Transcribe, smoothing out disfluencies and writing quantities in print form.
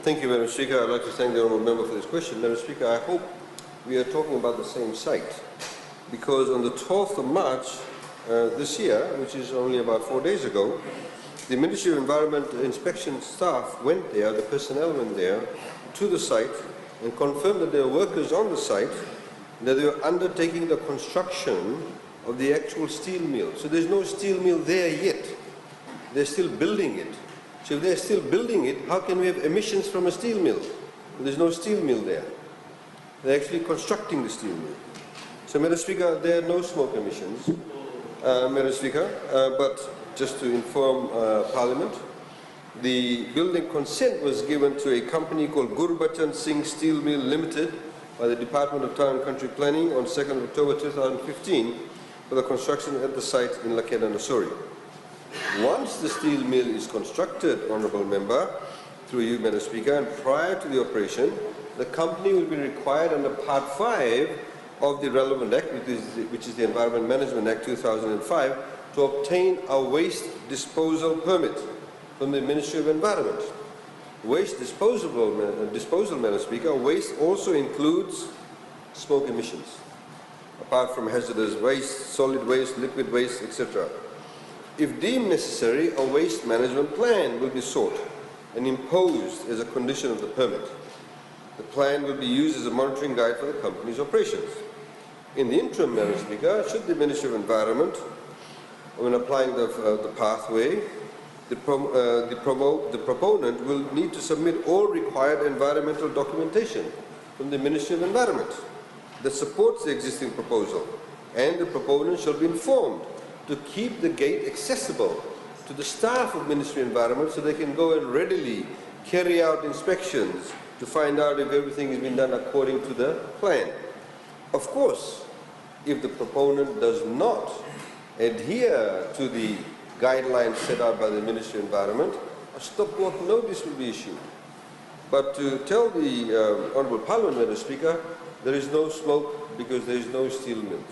Thank you, Madam Speaker. I'd like to thank the Honourable Member for this question. Madam Speaker, I hope we are talking about the same site, because on the 12th of March this year, which is only about 4 days ago, the Ministry of Environment inspection staff went there, the personnel went there to the site and confirmed that there were workers on the site, that they were undertaking the construction of the actual steel mill. So there's no steel mill there yet. They're still building it. So if they're still building it, how can we have emissions from a steel mill? There's no steel mill there. They're actually constructing the steel mill. So, Madam Speaker, there are no smoke emissions, Madam Speaker, but just to inform Parliament, the building consent was given to a company called Gurbachan Singh Steel Mill Limited by the Department of Town and Country Planning on 2nd October 2015 for the construction at the site in Lakena, Nausori. Once the steel mill is constructed, Honourable Member, through you, Madam Speaker, and prior to the operation, the company will be required under Part 5 of the relevant Act, which is the Environment Management Act 2005, to obtain a waste disposal permit from the Ministry of Environment. Waste disposal, Madam Speaker, waste also includes smoke emissions, apart from hazardous waste, solid waste, liquid waste, etc. If deemed necessary, a waste management plan will be sought and imposed as a condition of the permit. The plan will be used as a monitoring guide for the company's operations. In the interim, Madam Speaker, should the Ministry of Environment, when applying the pathway, the proponent will need to submit all required environmental documentation from the Ministry of Environment that supports the existing proposal, and the proponent shall be informed to keep the gate accessible to the staff of Ministry of Environment so they can go and readily carry out inspections to find out if everything has been done according to the plan. Of course, if the proponent does not adhere to the guidelines set out by the Ministry of Environment, a stop-work notice will be issued. But to tell the Honourable Parliament, Madam Speaker, there is no smoke because there is no steel mill.